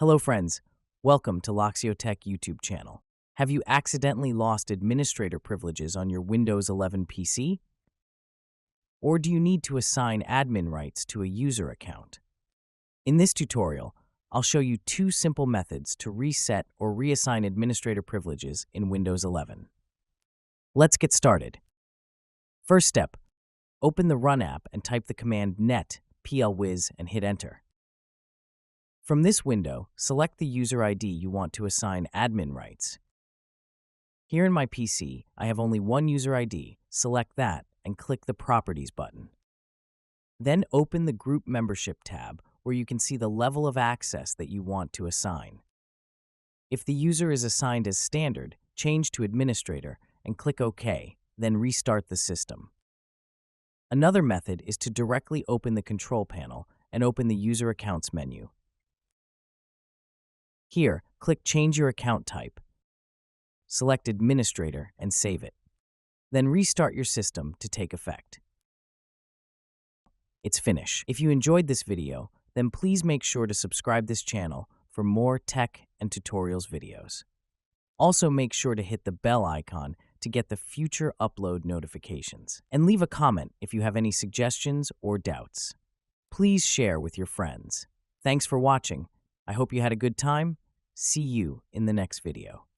Hello friends, welcome to Loxio Tech YouTube channel. Have you accidentally lost administrator privileges on your Windows 11 PC? Or do you need to assign admin rights to a user account? In this tutorial, I'll show you two simple methods to reset or reassign administrator privileges in Windows 11. Let's get started. First step, open the Run app and type the command net plwiz and hit enter. From this window, select the user ID you want to assign admin rights. Here in my PC, I have only one user ID. Select that and click the Properties button. Then open the Group Membership tab where you can see the level of access that you want to assign. If the user is assigned as Standard, change to Administrator and click OK, then restart the system. Another method is to directly open the Control Panel and open the User Accounts menu. Here, click Change Your Account Type. Select Administrator and save it. Then restart your system to take effect. It's finished. If you enjoyed this video, then please make sure to subscribe this channel for more tech and tutorials videos. Also make sure to hit the bell icon to get the future upload notifications. And leave a comment if you have any suggestions or doubts. Please share with your friends. Thanks for watching. I hope you had a good time. See you in the next video.